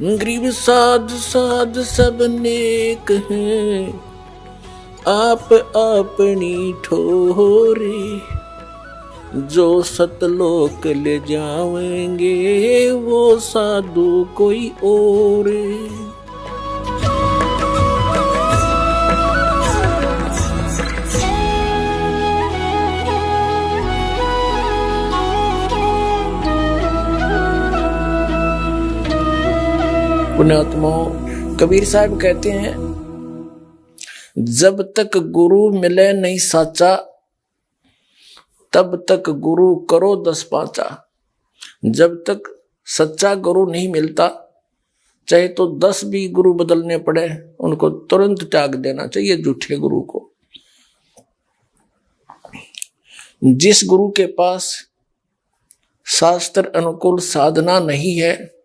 गरीब साध साध सब नेक हैं, आप अपनी ठोरे, जो सतलोक ले जावेंगे वो साधु कोई और। पुण्यात्माओं, कबीर साहब कहते हैं, जब तक गुरु मिले नहीं साचा, तब तक गुरु करो 10 पांचा। जब तक सच्चा गुरु नहीं मिलता, चाहे तो 10 भी गुरु बदलने पड़े, उनको तुरंत त्याग देना चाहिए झूठे गुरु को। जिस गुरु के पास शास्त्र अनुकूल साधना नहीं है,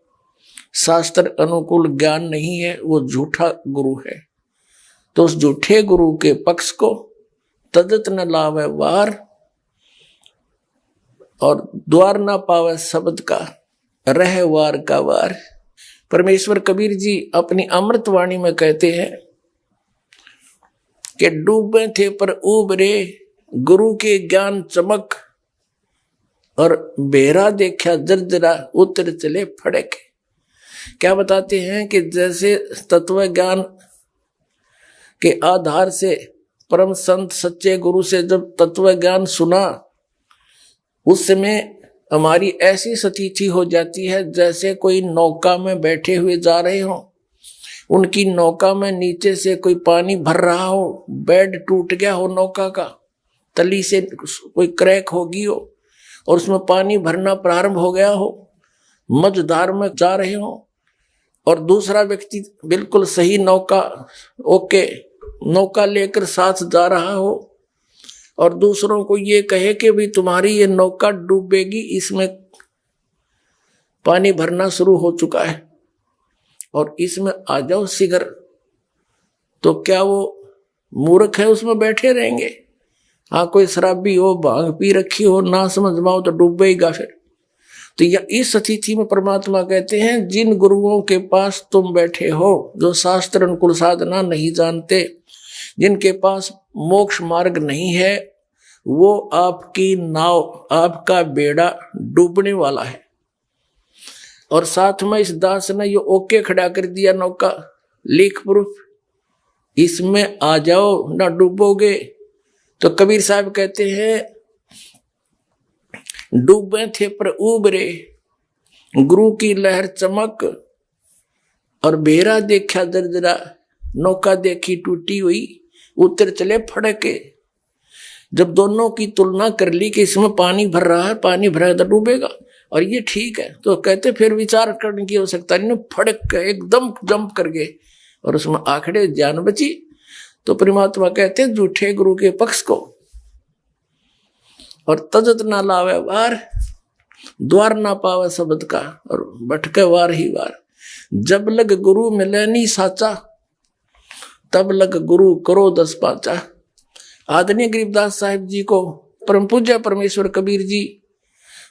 शास्त्र अनुकूल ज्ञान नहीं है, वो झूठा गुरु है। तो उस झूठे गुरु के पक्ष को तजत न लावे वार, और द्वार ना पावे शब्द का, रह वार का वार। परमेश्वर कबीर जी अपनी अमृतवाणी में कहते हैं कि डूबे थे पर उबरे, गुरु के ज्ञान चमक, और बेरा देखा जर्जरा, उतर चले फड़क। क्या बताते हैं कि जैसे तत्व ज्ञान के आधार से परम संत सच्चे गुरु से जब तत्व ज्ञान सुना, उस समय हमारी ऐसी स्थिति हो जाती है जैसे कोई नौका में बैठे हुए जा रहे हो, उनकी नौका में नीचे से कोई पानी भर रहा हो, बेड टूट गया हो नौका का, तली से कोई क्रैक होगी हो और उसमें पानी भरना प्रारंभ हो गया हो, मझधार में जा रहे हो, और दूसरा व्यक्ति बिल्कुल सही नौका लेकर साथ जा रहा हो, और दूसरों को ये कहे कि भी तुम्हारी ये नौका डूबेगी, इसमें पानी भरना शुरू हो चुका है और इसमें आ जाओ शीघ्र, तो क्या वो मूर्ख है उसमें बैठे रहेंगे? हाँ, कोई शराबी हो, भांग पी रखी हो, ना समझ पाओ तो डूबेगा फिर। तो यह इस स्थिति में परमात्मा कहते हैं, जिन गुरुओं के पास तुम बैठे हो, जो शास्त्र अनुकूल साधना नहीं जानते, जिनके पास मोक्ष मार्ग नहीं है, वो आपकी नाव, आपका बेड़ा डूबने वाला है। और साथ में इस दास ने ये ओके खड़ा कर दिया, नौका लीक प्रूफ, इसमें आ जाओ ना डूबोगे। तो कबीर साहब कहते हैं, डूबे थे पर उबरे, गुरु की लहर चमक, और बेरा देखा दरदरा, नौका देखी टूटी हुई, उतर चले फड़के। जब दोनों की तुलना कर ली कि इसमें पानी भर रहा है, पानी भरा तो डूबेगा और ये ठीक है, तो कहते फिर विचार करने की आवश्यकता नहीं, फड़क एकदम जंप कर गए और उसमें आखिर जान बची। तो परमात्मा कहते हैं, झूठे गुरु के पक्ष को और तजत ना लावे वार, द्वार ना पावे शब्द का, और भटके वार ही वार। जब लग गुरु मिले नहीं साचा, तब लग गुरु करो 10 पांचा। आदरणीय गरीबदास साहिब जी को परम पूज्य परमेश्वर कबीर जी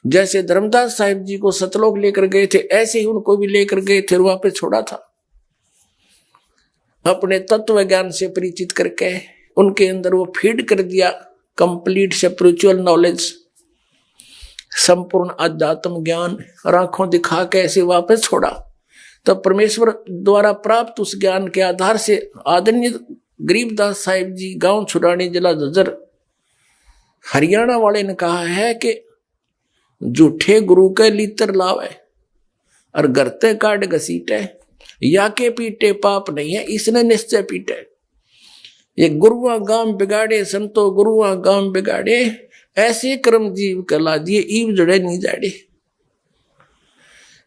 जैसे धर्मदास साहिब जी को सतलोक लेकर गए थे, ऐसे ही उनको भी लेकर गए थे और वहां पे छोड़ा था। अपने तत्व ज्ञान से परिचित करके उनके अंदर वो फीड कर दिया कंप्लीट स्पिरिचुअल नॉलेज, संपूर्ण अध्यात्म ज्ञान, आंखों दिखा के ऐसे वापस छोड़ा। तब परमेश्वर द्वारा प्राप्त उस ज्ञान के आधार से आदरणीय गरीबदास साहिब जी, गांव छुड़ानी, जिला झज्जर, हरियाणा वाले ने कहा है कि झूठे गुरु के लीतर लावे और गरते काट घसीटे, या के पीटे पाप नहीं है, इसने निश्चय पीटे। ये गुरुआ गांव बिगाड़े संतो, गुरुआ गांव बिगाड़े, ऐसे कर्म जीव कला दिए, ईव जड़े नहीं जाड़े।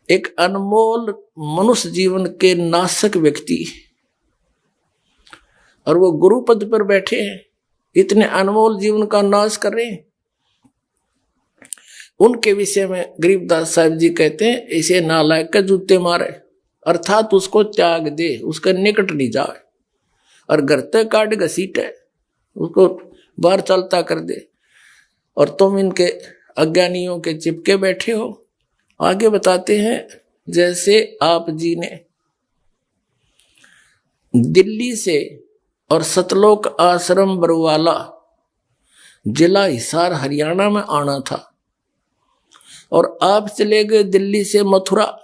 एक अनमोल मनुष्य जीवन के नाशक व्यक्ति, और वो गुरु पद पर बैठे हैं, इतने अनमोल जीवन का नाश कर रहे हैं। उनके विषय में गरीबदास साहिब जी कहते हैं, इसे नालायक के जूते मारे, अर्थात उसको त्याग दे, उसके निकट नहीं जाए, और गरते काट घसीटे, उसको बाहर चलता कर दे। और तुम इनके अज्ञानियों के चिपके बैठे हो। आगे बताते हैं, जैसे आप जी ने दिल्ली से और सतलोक आश्रम बरवाला जिला हिसार हरियाणा में आना था, और आप चले गए दिल्ली से मथुरा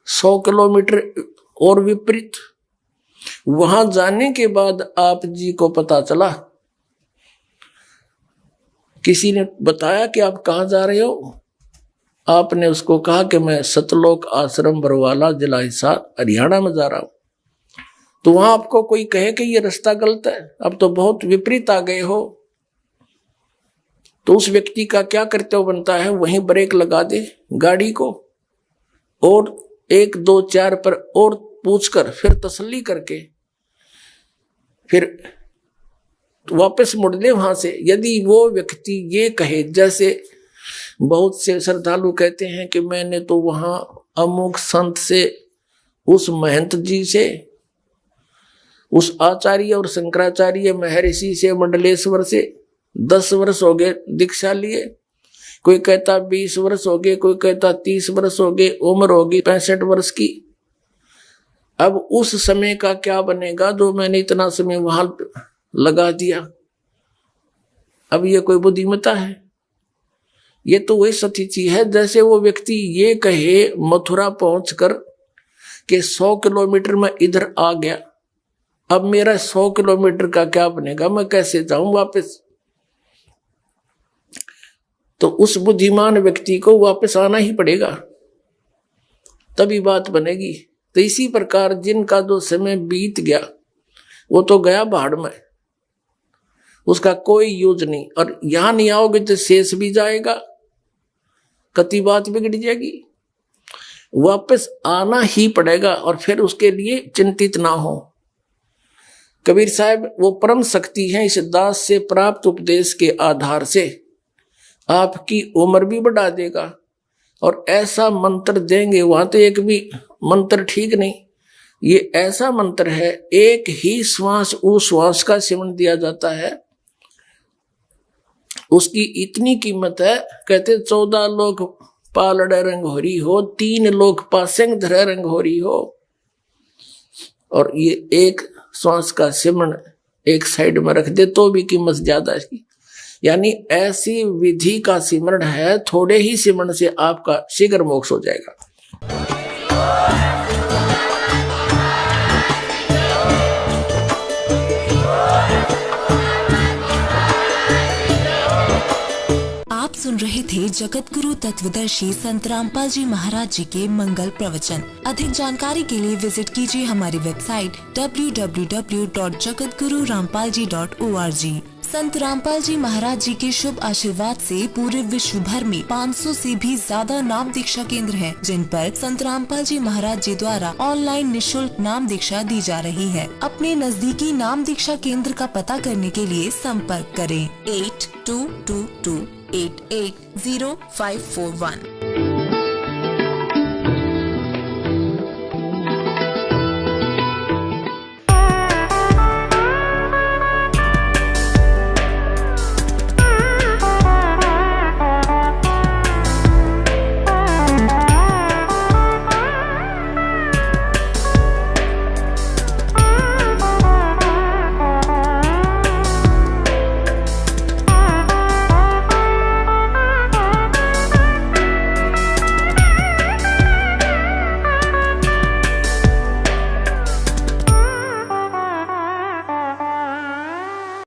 100 किलोमीटर और विपरीत। वहां जाने के बाद आप जी को पता चला, किसी ने बताया कि आप कहाँ जा रहे हो। आपने उसको कहा कि मैं सतलोक आश्रम बरवाला जिला हिसार हरियाणा में जा रहा हूं। तो वहां आपको कोई कहे कि ये रास्ता गलत है, अब तो बहुत विपरीत आ गए हो, तो उस व्यक्ति का क्या कर्तव्य बनता है, वहीं ब्रेक लगा दे गाड़ी को और 1 2 4 पर और पूछकर फिर तसल्ली करके फिर वापस मुड़ ले वहां से। यदि वो व्यक्ति ये कहे, जैसे बहुत से श्रद्धालु कहते हैं कि मैंने तो वहां अमुक संत से, उस महंत जी से, उस आचार्य और शंकराचार्य महर्षि से, मंडलेश्वर से 10 वर्ष हो गए दीक्षा लिए, कोई कहता 20 वर्ष हो गए, कोई कहता 30 वर्ष हो गए, उम्र होगी 65 वर्ष की। अब उस समय का क्या बनेगा जो मैंने इतना समय वहां लगा दिया। अब ये कोई बुद्धिमत्ता है? ये तो वही सतीची है जैसे वो व्यक्ति ये कहे मथुरा पहुंचकर कि 100 किलोमीटर में इधर आ गया, अब मेरा 100 किलोमीटर का क्या बनेगा, मैं कैसे जाऊं वापस। तो उस बुद्धिमान व्यक्ति को वापस आना ही पड़ेगा, तभी बात बनेगी। तो इसी प्रकार जिनका जो समय बीत गया वो तो गया भाड़ में, उसका कोई यूज नहीं। और यहां नहीं आओगे तो शेष भी जाएगा, कति बात बिगड़ जाएगी। वापस आना ही पड़ेगा और फिर उसके लिए चिंतित ना हो। कबीर साहब वो परम शक्ति है, इस दास से प्राप्त उपदेश के आधार से आपकी उम्र भी बढ़ा देगा और ऐसा मंत्र देंगे, वहां तो एक भी मंत्र ठीक नहीं, ये ऐसा मंत्र है, एक ही श्वास उस श्वास का सेवन दिया जाता है, उसकी इतनी कीमत है। कहते 14 लोग पालड़े रंग हो रही हो, 3 लोग पासेंग धरे रंग हो रही हो, और ये एक श्वास का सिमरण एक साइड में रख दे तो भी कीमत ज्यादा है इसकी। यानी ऐसी विधि का सिमरण है, थोड़े ही सिमरण से आपका शीघ्र मोक्ष हो जाएगा। आप सुन रहे थे जगत गुरु तत्वदर्शी संत रामपाल जी महाराज जी के मंगल प्रवचन। अधिक जानकारी के लिए विजिट कीजिए हमारी वेबसाइट www.jagatgururampalji.org। संत रामपाल जी महाराज जी के शुभ आशीर्वाद से पूरे विश्व भर में 500 से भी ज्यादा नाम दीक्षा केंद्र हैं, जिन पर संत रामपाल जी महाराज जी द्वारा ऑनलाइन निशुल्क नाम दीक्षा दी जा रही है। अपने नजदीकी नाम दीक्षा केंद्र का पता करने के लिए संपर्क करें 8222880541।